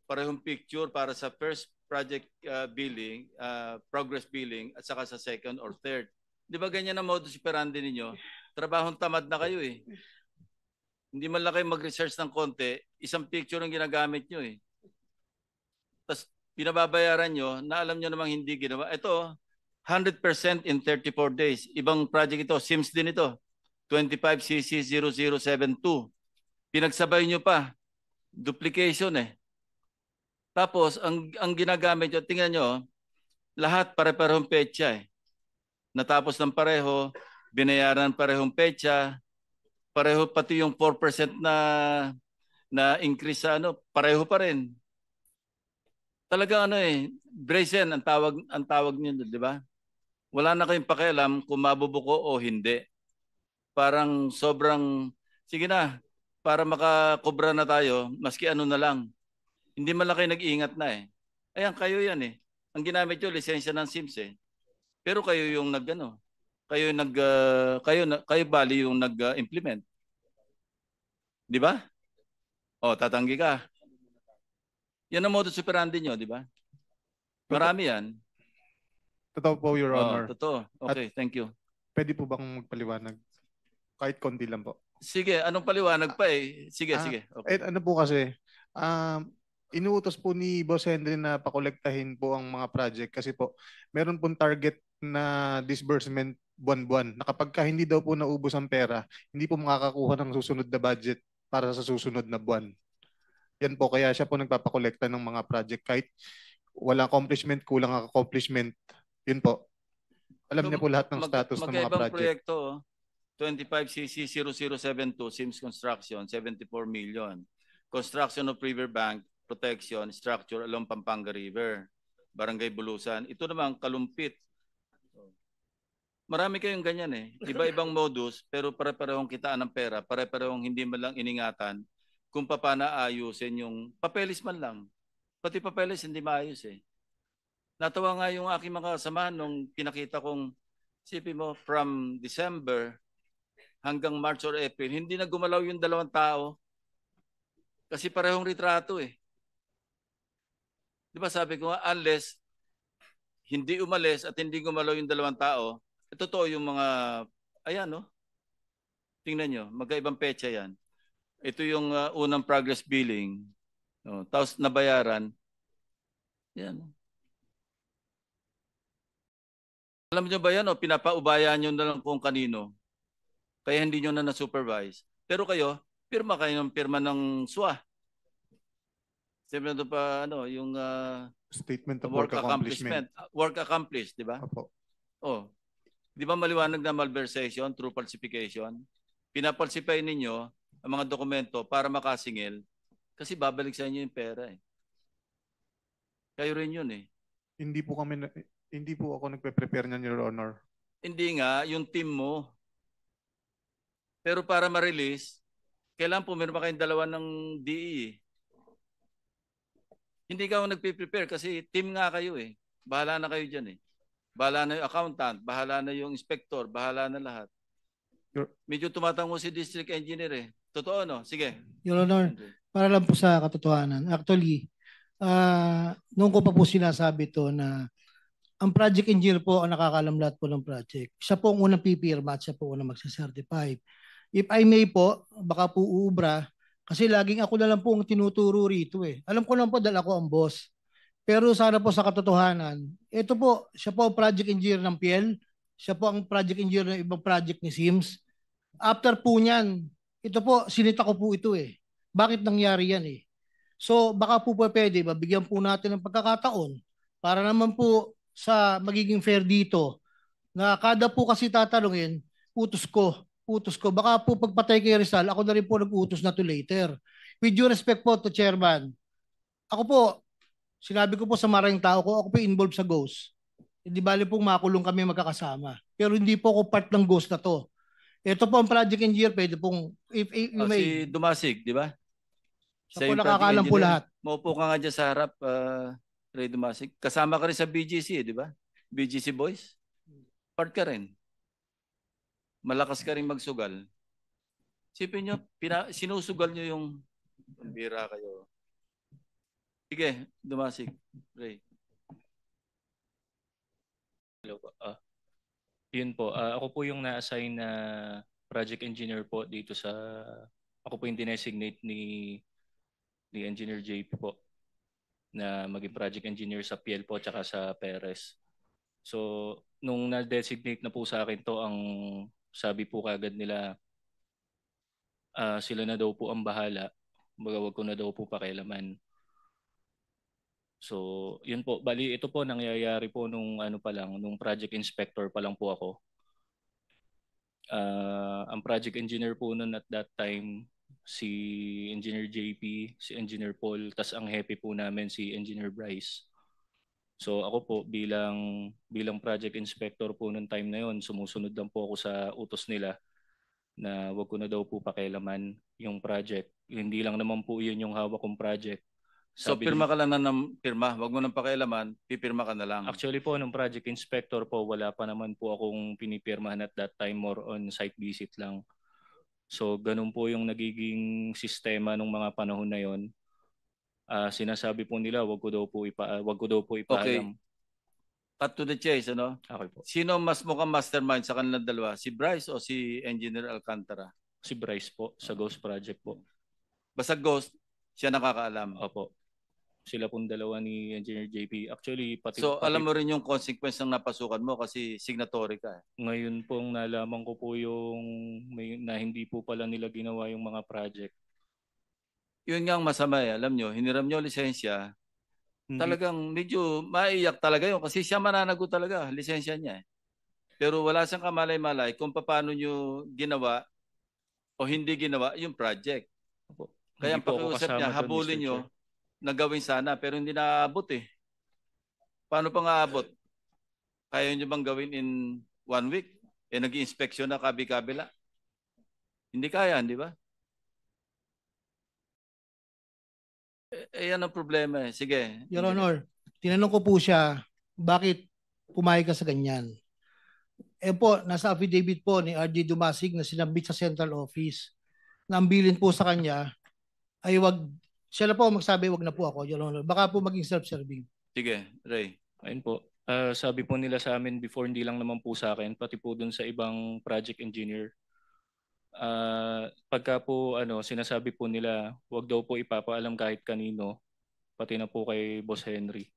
parehong picture para sa first project billing, progress billing, at saka sa second or third. Di ba ganyan ang modus operandi ninyo? Trabahong tamad na kayo eh. Hindi man lang kayo mag-research ng konti, isang picture ang ginagamit nyo eh. Tapos pinababayaran nyo na alam nyo namang hindi ginawa. Ito, 100% in 34 days. Ibang project ito, SIMS din ito. 25CC0072. Pinagsabay nyo pa. Duplication eh. Tapos, ang ginagamit nyo, tingnan nyo, lahat pare-parehong petsa eh. Natapos ng pareho, binayaran parehong petsa, pareho pati yung 4% na increase sa ano, pareho pa rin. Talaga ano eh, brazen ang tawag niyo, di ba? Wala na kayong pakialam kung mabubuko o hindi. Parang sobrang, sige na, para makakobra na tayo, maski ano na lang. Hindi man lang kayo nag-iingat na eh. Ayan, kayo yan eh. Ang ginamit nyo, lisensya ng SIMS eh. Pero kayo yung nag-ano, kayo bali yung nag-implement. Di ba? O, tatanggi ka. Yan ang modus operandi nyo, di ba? Marami yan. Totoo po, Your Honor. Totoo. Okay, thank you. Pwede po bang magpaliwanag? Kahit konti lang po. Sige, anong paliwanag pa eh? Sige. Okay. Ano po kasi, inuutos po ni Boss Henry na pakolektahin po ang mga project kasi po meron pong target na disbursement buwan-buwan na kapag hindi daw po naubos ang pera, hindi po makakakuha ng susunod na budget para sa susunod na buwan. Yan po, kaya siya po nagpapakolekta ng mga project kahit walang accomplishment, kulang ang accomplishment. Yun po. Alam niya po lahat ng status ng mga project. Proyekto, 25CC0072, SIMS Construction, 74 million. Construction of Riverbank Protection Structure along Pampanga River, Barangay Bulusan. Ito naman, Kalumpit. Marami kayong ganyan eh. Iba-ibang modus, pero pare-parehong kitaan ng pera, pare-parehong hindi man lang iningatan kung paano ayusin yung papeles man lang. Pati papeles hindi maayos eh. Natawa nga yung aking mga kasamahan nung pinakita kong, sipin mo, from December hanggang March or April, hindi na gumalaw yung dalawang tao. Kasi parehong retrato eh. Di ba sabi ko nga, unless hindi umalis at hindi gumalaw yung dalawang tao, totoo yung mga, ayan no? Tingnan nyo, magkaibang petsa yan. Ito yung unang progress billing. No? Tapos nabayaran. Yan. Alam nyo ba yan, o pinapaubayan nyo na lang kung kanino. Kaya hindi nyo na na-supervise. Pero kayo, pirma kayo ng pirma ng SWA. Siyempre ito pa, ano, yung statement of work accomplishment. Work accomplished, di ba? Opo. Oh. Di ba maliwanag na malversation through falsification? Pinapalsify ninyo ang mga dokumento para makasingil kasi babalik sa inyo yung pera eh. Kayo rin yun eh. Hindi po ako nagpe-prepare niyan, Your Honor. Hindi nga, yung team mo. Pero para ma-release, kailangan pumirma kayong dalawa ng DE. Hindi ka nagpe-prepare kasi team nga kayo eh. Bahala na kayo dyan eh. Bahala na yung accountant, bahala na yung inspector, bahala na lahat. Medyo tumatango si district engineer eh. Totoo no? Sige. Your Honor, para lang po sa katotohanan. Actually, noong ko pa po sinasabi to na ang project engineer po ang nakakalam lahat po ng project. Siya po ang unang pipirma at siya po ang unang magsacertify. If I may po, baka po uubra, kasi laging ako na lang po ang tinuturo rito eh. Alam ko lang po dahil ako ang boss. Pero sana po sa katotohanan, ito po, siya po ang project engineer ng PL, siya po ang project engineer ng ibang project ni SIMS. After po niyan, ito po, sinita ko po ito eh. Bakit nangyari yan eh? So baka po pwede, mabigyan po natin ng pagkakataon para naman po sa magiging fair dito na kada po kasi tatanungin, utos ko. Baka po pagpatay kay Rizal, ako na rin po nag-utos na to later. With due respect po to Chairman, ako po, sinabi ko po sa maraming tao ko, ako po involved sa ghost. Hindi bali pong makulong kami magkakasama. Pero hindi po ako part ng ghost na to. Ito po ang project engineer, pwede pong, if you may. Si Dumasig, di ba? Siya po nakakaalam po lahat. Maupo ka nga dyan sa harap, Ray Dumasig. Kasama ka rin sa BGC, di ba? BGC Boys. Part ka rin. Malakas ka rin magsugal. Sipin nyo, sinusugal nyo yung bira kayo. Sige, Dumasig. Ray. Hello po. Yun po, ako po yung na-assign na project engineer po dito sa, ako po yung dinesignate ni Engineer JP po na maging project engineer sa PL po tsaka sa Perez. So, nung na-designate na po sa akin to, ang sabi po kagad nila, sila na daw po ang bahala. Wag ko na daw po pakialaman. So, yun po. Bali, ito po nangyayari po nung ano pa lang, nung project inspector pa lang po ako. Ang project engineer po nun at that time, si Engineer JP, si Engineer Paul, tas ang hepe po namin si Engineer Bryce. So ako po bilang project inspector po nung time na yon, sumusunod lang po ako sa utos nila na wag ko na daw po pakialaman yung project. Hindi lang naman po yun yung hawak kong project. So Sabi pirma ka lang na ng pirma, wag mo nang pakialaman, pipirma ka na lang. Actually po, nung project inspector po, wala pa naman po akong pinipirmahan at that time, more on site visit lang. So ganun po yung nagiging sistema nung mga panahon na yon. Sinasabi po nila, wag ko daw po ipaalam. Cut to the chase, ano? Okay po. Sino mas mukhang mastermind sa kanilang dalawa? Si Bryce o si Engineer Alcantara? Si Bryce po, sa Ghost Project po. Basta Ghost, siya nakakaalam. Opo. Sila pong dalawa ni Engineer JP. Actually, So alam mo rin yung consequence ng napasukan mo kasi signatory ka. Ngayon pong nalaman ko po na hindi po pala nila ginawa yung mga project. Yun nga ang masama eh. Alam nyo, hiniram nyo lisensya. Talagang medyo maiyak talaga yun kasi siya mananagot talaga, lisensya niya eh. Pero wala siyang kamalay-malay kung paano nyo ginawa o hindi ginawa yung project. Kaya ang pakiusap niya, habulin nyo na gawin sana pero hindi naaabot eh. Paano pa nga aabot? Kaya nyo bang gawin in 1 week? Nag-i-inspeksyon na kabi-kabila. Hindi kaya, di ba? Yan ang problema eh. Sige. Your Honor, tinanong ko po siya, bakit pumayag ka sa ganyan? Po, nasa affidavit po ni RD Dumasig na sinabit sa central office na ang bilin po sa kanya ay siya na po magsabi, wag na po ako, Your Honor. Baka po maging self-serving. Sige, Ray. Ayun po. Sabi po nila sa amin before, hindi lang naman po sa akin, pati po dun sa ibang project engineer. Pagka po sinasabi po nila, wag daw po ipapaalam kahit kanino, pati na po kay Boss Henry.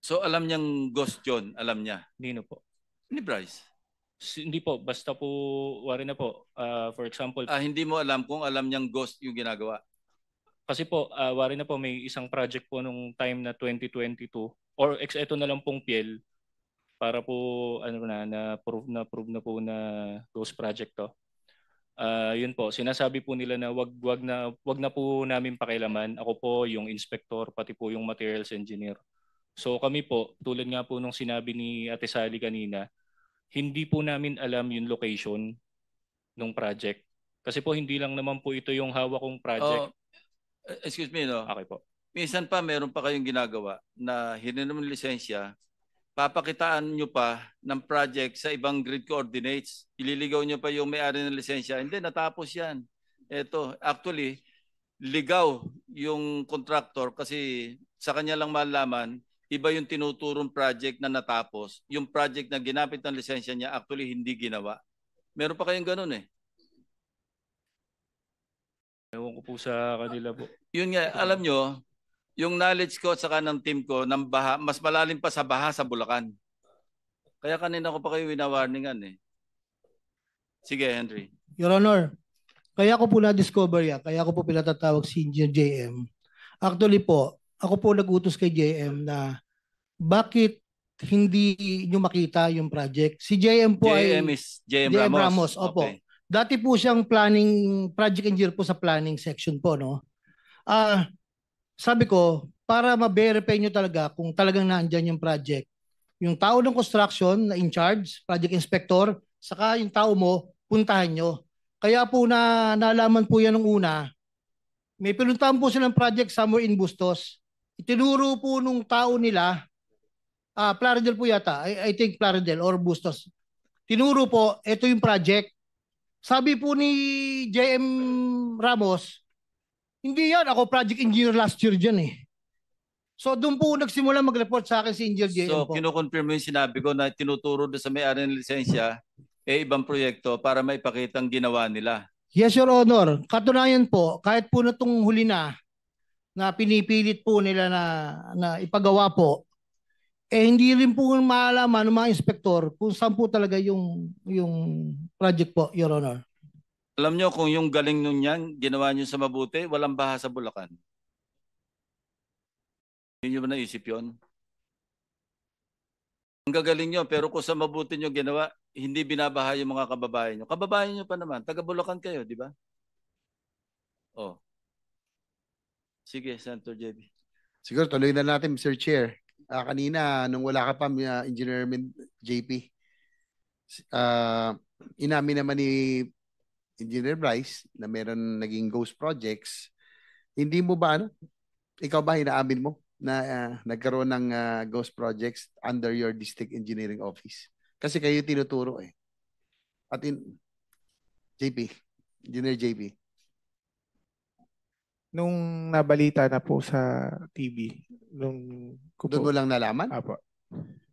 So alam niyang Ghost John, alam niya? Nino po? Ni Bryce? Hindi po, basta po, wari na po. For example, hindi mo alam kung alam niyang Ghost yung ginagawa? Kasi po, wari na po, may isang project po nung time na 2022 or eto na lang pong PL para po na-prove na po na Ghost Project to. Yun po, sinasabi po nila na wag na po namin pakialaman. Ako po yung inspector, pati po yung materials engineer. So kami po, tulad nga po nung sinabi ni Ate Sally kanina, hindi po namin alam yung location ng project. Kasi po hindi lang naman po ito yung hawak kong project. Excuse me, no? Okay po. Minsan pa meron pa kayong ginagawa na hiniram ng lisensya, papakitaan nyo pa ng project sa ibang grid coordinates. Ililigaw nyo pa yung may-ari ng lisensya. Hindi, natapos yan. Ito, actually, ligaw yung contractor kasi sa kanya lang malaman, iba yung tinuturong project na natapos. Yung project na ginapit ng lisensya niya, actually hindi ginawa. Meron pa kayong ganun eh. Ewan ko po sa kanila po. Yun nga, alam nyo, yung knowledge ko at saka ng team ko ng baha, mas malalim pa sa baha sa Bulacan. Kaya kanina ko pa kayo winawarningan eh. Sige, Henry. Your Honor, kaya ko po na-discover yan, kaya ko po pinatatawag si Engineer JM. Actually po, ako po nag-utos kay JM na bakit hindi nyo makita yung project. Si JM po JM is JM Ramos. Opo. Okay. Dati po siyang project engineer po sa planning section po, no? Sabi ko, para ma-verify nyo talaga kung talagang naandyan yung project, yung tao ng construction na in charge, project inspector, saka yung tao mo, puntahan nyo. Kaya po nalaman po yan nung una, may pinuntahan po silang project somewhere in Bustos. Itinuro po nung tao nila, Plaridel po yata, I think Plaridel or Bustos. Tinuro po, ito yung project. Sabi po ni JM Ramos, hindi yan, ako project engineer last year dyan eh. So doon po nagsimula mag-report sa akin si Engineer JM So, po. kinukonfirm mo yung sinabi ko na tinuturo doon sa may-ari ng lisensya, ibang proyekto para maipakita ang ginawa nila. Yes, Your Honor. Katunayan po, kahit po na itong huli na pinipilit po nila na ipagawa po, hindi rin po maalaman ng mga inspektor kung saan po talaga yung project po, Your Honor. Alam nyo kung yung galing nun yan, ginawa nyo sa mabuti, walang baha sa Bulacan. Hindi nyo ba naisip yun? Ang gagaling nyo, pero kung sa mabuti nyo ginawa, hindi binabaha yung mga kababayan nyo. Kababayan nyo pa naman, taga Bulacan kayo, di ba? Oh. Sige, Senator JB. Siguro tuloy na natin, Mr. Chair. Kanina, nung wala ka pa, Engineer JP, inamin naman ni Engineer Bryce na meron naging ghost projects. Hindi mo ba, ikaw ba inaamin mo na nagkaroon ng ghost projects under your district engineering office? Kasi kayo tinuturo eh. At JP, Engineer JP. Nung nabalita na po sa TV, Doon mo lang nalaman? Apo.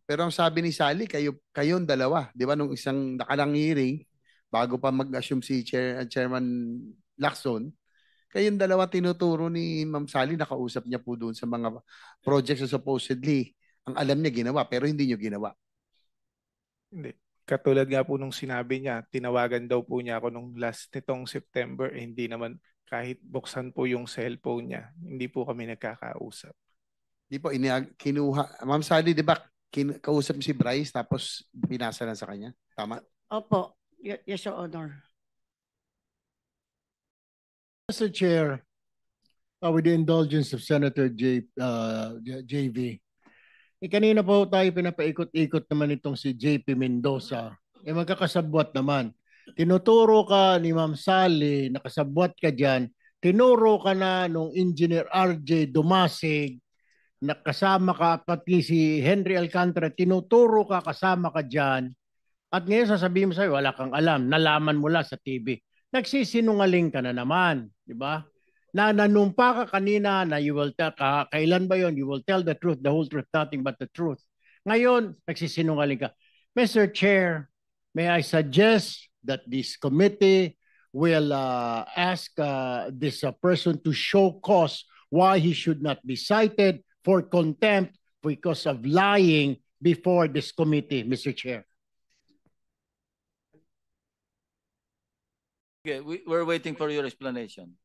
Pero ang sabi ni Sally, kayong dalawa, di ba, nung isang nakalang hearing, bago pa mag-assume si Chairman Lacson, kayong dalawa tinuturo ni Ma'am Sally, nakausap niya po doon sa mga projects na supposedly ang alam niya ginawa, pero hindi niyo ginawa. Hindi. Katulad nga po nung sinabi niya, tinawagan daw po niya ako nung last nitong September, hindi naman kahit buksan po yung cellphone niya, hindi po kami nagkakausap. Di po, kinuha. Ma'am Sally, di ba, kausap si Bryce tapos pinasa na sa kanya? Tama? Opo. Yes, Your Honor. Mr. Chair, with the indulgence of Senator JV, kanina po tayo pinapaikot-ikot naman itong si JP Mendoza. Magkakasabwat naman. Tinuturo ka ni Ma'am Sally, nakasabwat ka dyan, tinuro ka na nung Engineer RJ Dumasig, nakasama ka, pati si Henry Alcantara, tinuturo ka, kasama ka dyan, at ngayon sasabihin mo sa'yo, wala kang alam, nalaman mo lang sa TV. Nagsisinungaling ka na naman, di ba? Nanumpa ka kanina na you will tell, kailan ba yon? You will tell the truth, the whole truth, nothing but the truth. Ngayon, nagsisinungaling ka. Mr. Chair, may I suggest that this committee will ask this person to show cause why he should not be cited for contempt because of lying before this committee, Mr. Chair. Okay, we're waiting for your explanation.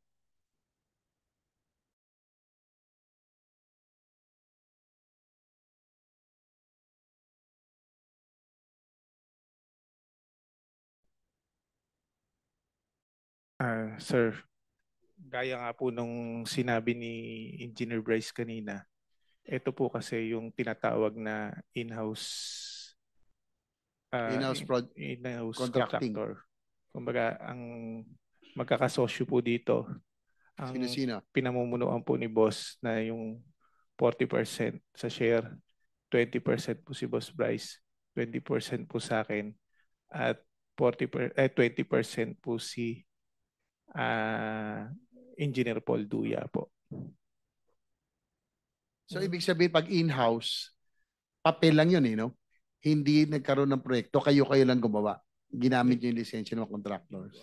Sir, gaya nga po nung sinabi ni Engineer Bryce kanina, ito po kasi yung tinatawag na in-house contracting. contractor. Kumbaga, ang magkakasosyo po dito, ang Sino-sino? pinamumunuan po ni boss na yung 40% sa share, 20% po si Boss Bryce, 20% po sa akin, at 20% po si Engineer Paul Duya po. So, ibig sabihin, pag in-house, papel lang yun, no? Hindi nagkaroon ng proyekto, kayo lang gumawa. Ginamit nyo yung lisensya ng mga contractors.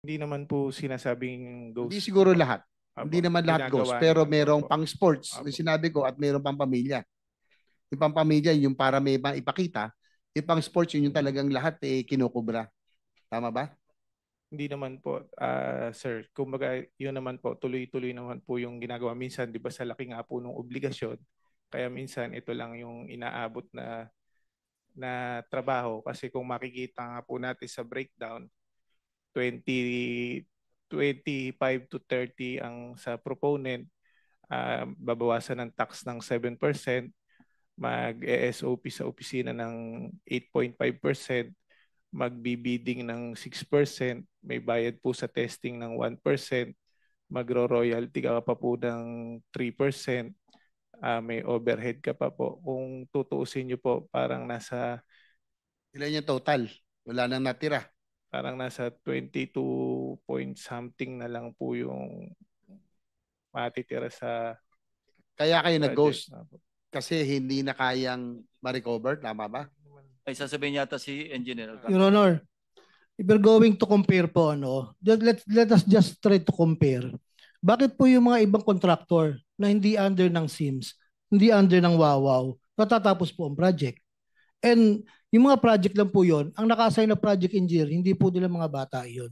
Hindi naman po sinasabing ghost. Hindi siguro lahat. Hindi naman lahat Ginagawa ghost, pero naman merong po. pang sports, Apo. yung sinabi ko, at merong pang pamilya. Yung pang pamilya, yung para may ipakita, yung pang sports, yun yung talagang lahat kinukubra. Tama ba? Hindi naman po, sir. Kumbaga, yun naman po, tuloy-tuloy naman po yung ginagawa. Minsan, di ba, sa laki nga po ng obligasyon, kaya minsan ito lang yung inaabot na trabaho. Kasi kung makikita nga po natin sa breakdown, 25 to 30 ang sa proponent, babawasan ng tax ng 7%, mag-ESOP sa opisina ng 8.5%, magbibidding ng 6%, may bayad po sa testing ng 1%, magro-royalty ka pa po ng 3%, may overhead ka pa po. Kung tutuusin nyo po, parang nasa... Ilan yung total? Wala nang natira. Parang nasa 22 point something na lang po yung matitira sa Kaya kayo project. nag-ghost kasi hindi na kayang ma-recover, tama ba? Ay sasabihin yata si Engineer Alcantara. Your Honor, if we're going to compare po, let us just try to compare. Bakit po yung mga ibang contractor na hindi under ng SIMS, hindi under ng Wawaw, natatapos po ang project? And yung mga project lang po yon, ang naka-assign na project engineer, hindi po nila mga bata yon.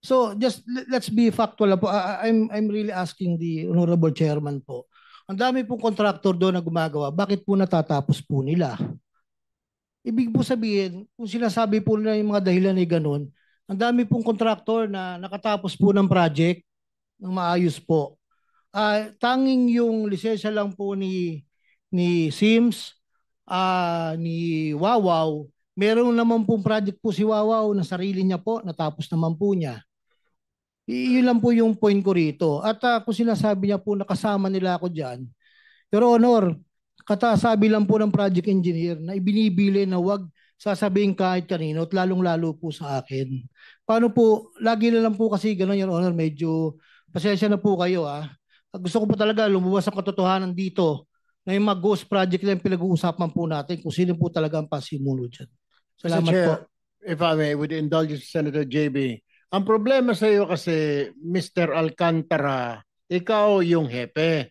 So just let's be factual po. I'm really asking the Honorable Chairman po. Ang dami pong contractor doon na gumagawa, bakit po natatapos po nila? Ibig po sabihin, kung sinasabi po nila yung mga dahilan ay ganun, ang dami pong contractor na nakatapos po ng project ng maayos po. Tanging yung lisensya lang po ni SIMS, ni Wawaw, meron naman pong project po si Wawaw na sarili niya po, natapos naman po niya. Yun lang po yung point ko rito. At kung sinasabi niya po nakasama nila ako dyan, Your Honor, katasabi lang po ng project engineer na ibinibili na wag sasabihin kahit kanino at lalong-lalo po sa akin. Paano po, lagi na lang po kasi gano'n, Your Honor, medyo pasensya na po kayo. Gusto ko po talaga lumabas ang katotohanan dito na yung mga ghost project na yung pinag-uusapan po natin kung sino po talaga ang pasimuno dyan. Salamat Mr. Chair, po. if I may, with the indulgence of Senator JB, ang problema sa iyo kasi, Mr. Alcantara, ikaw yung hepe.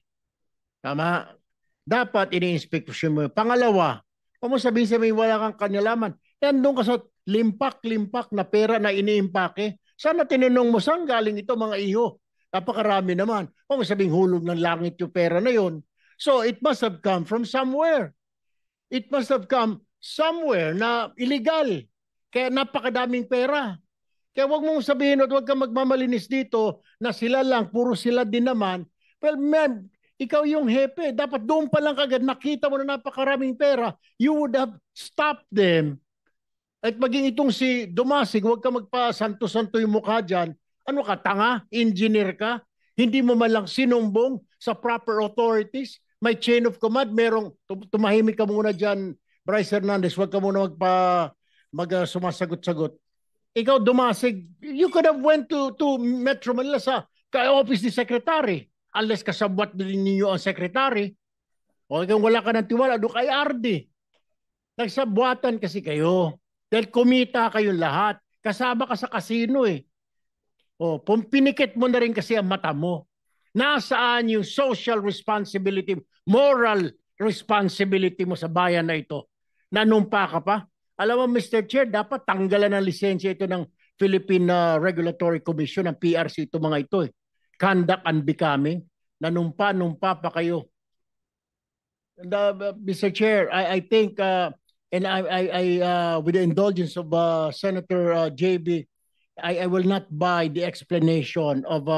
Tama? Dapat ini-inspeksyon mo. Pangalawa, kung mo sabihin sa may wala kang kanyalaman, yan doon ka sa limpak-limpak na pera na iniimpake. Sana tinanong mo saan galing ito mga iho. Napakarami naman. Kung mo sabihin hulog ng langit yung pera na yon. So it must have come from somewhere. It must have come somewhere na illegal. Kaya napakadaming pera. Kaya wag mong sabihin at wag kang magmamalinis dito na sila lang, puro sila din naman. Well, man, ikaw yung hepe. Dapat doon pa lang kagad nakita mo na napakaraming pera. You would have stopped them. At maging itong si Dumasig, wag ka magpa-santo-santo yung mukha dyan. Ano ka, tanga? Engineer ka? Hindi mo malang sinumbong sa proper authorities? May chain of command. Merong, tumahimik ka muna dyan, Bryce Hernandez. Wag ka muna sumasagot-sagot. Ikaw, Dumasig, you could have went to Metro Manila sa office ni Secretary. Unless kasabwat din ninyo ang Secretary. O kung wala ka ng tiwala, doon kay RD. Nagsabwatan kasi kayo. Dahil kumita kayong lahat. Kasama ka sa kasino eh. O, pinikit mo na rin kasi ang mata mo. Nasaan yung social responsibility, moral responsibility mo sa bayan na ito? Nanumpa ka pa? Alam mo, Mr. Chair, dapat tanggalan ng lisensya ito ng Philippine Regulatory Commission, ng PRC, ito mga ito eh. Conduct unbecoming. Nanumpa pa kayo. And, Mr. Chair, I think, and with the indulgence of Senator JB, I will not buy the explanation of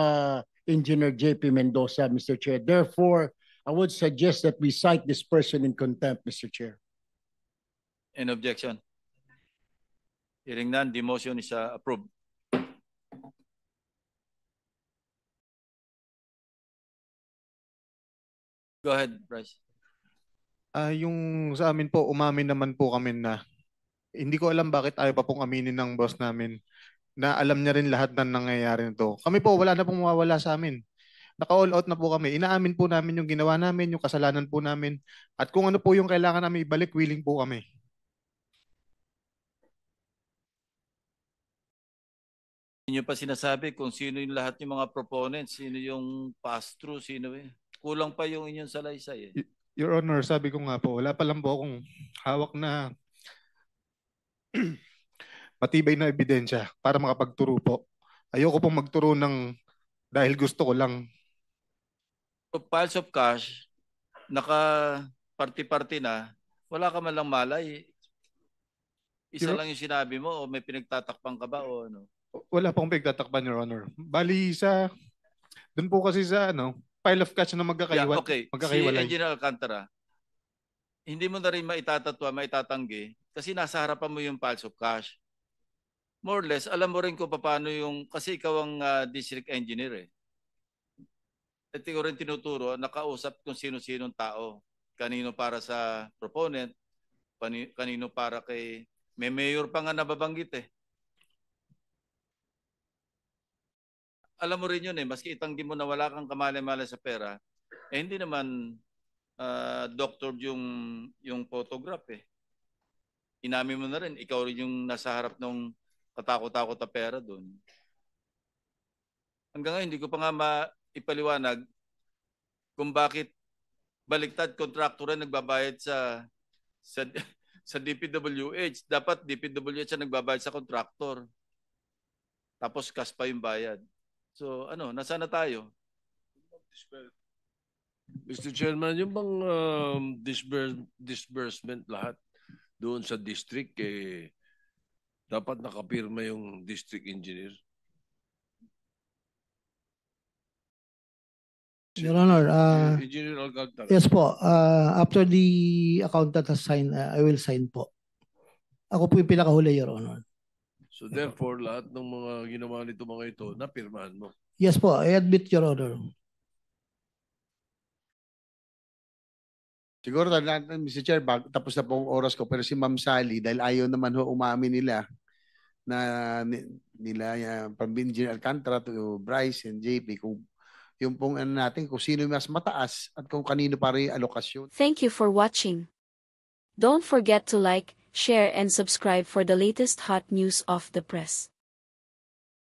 Engineer JP Mendoza, Mr. Chair. Therefore, I would suggest that we cite this person in contempt, Mr. Chair. Any objection? Hearing none, the motion is approved. Go ahead, Bryce. Yung sa amin po, umamin naman po kami na hindi ko alam bakit ayaw pa pong aminin ng boss namin na alam niya rin lahat ng nangyayari nito. Kami po, wala na pong mawawala sa amin. Naka-all out na po kami. Inaamin po namin yung ginawa namin, yung kasalanan po namin. At kung ano po yung kailangan namin ibalik, willing po kami. Hindi nyo pa sinasabi kung sino yung lahat yung mga proponents, sino yung pass-through, sino eh. Kulang pa yung inyong salaysay eh. Your Honor, sabi ko nga po, wala pa lang po akong hawak na matibay na ebidensya para makapagturo po. Ayoko pong magturo ng dahil gusto ko lang. So, piles of cash, naka-party-party na, wala ka man lang malay. Isa lang yung sinabi mo o may pinagtatakpan ka ba o ano? Wala pong pinagtatakpan, Your Honor. Bali doon po kasi sa pile of cash na Yeah, okay. Si magkakaiwalay. Engineer Alcantara, hindi mo na rin maitatatwa, maitatanggi kasi nasa harapan mo yung piles of cash. More or less, alam mo rin kung paano yung, kasi ikaw ang district engineer eh. At ikaw rin tinuturo, nakausap kung sino-sinong tao. Kanino para sa proponent, kanino para kay, may mayor pa nga nababanggit eh. alam mo rin yun eh, maski itanggi mo na wala kang kamali-mali sa pera, eh hindi naman doctor yung photograph eh. Inamin mo na rin, ikaw rin yung nasa harap ng katakot-takot na pera doon. Hanggang ngayon, hindi ko pa nga maipaliwanag kung bakit baliktad kontraktor na nagbabayad sa DPWH. Dapat DPWH ang nagbabayad sa kontraktor. Tapos cash pa yung bayad. So ano, nasaan na tayo? Mr. Chairman, yung bang disbursement lahat doon sa district, dapat nakapirma yung district engineer? Your Honor, Engineer Alcantara. yes po. After the accountant has signed, I will sign po. Ako po yung pinakahuli, Your Honor. So therefore, lahat ng mga ginawa nito mga ito, napirmahan mo. Yes po, I admit, Your Honor. Siguro, Mr. Chair, tapos na po ang oras ko, pero si Ma'am Sally, dahil ayaw naman ho umamin nila na from Engineer Alcantara to Bryce and JP, kung yung pong ano natin, kung sino mas mataas at kung kanino para yung alokasyon. Thank you for watching. Don't forget to like, share and subscribe for the latest hot news of the press.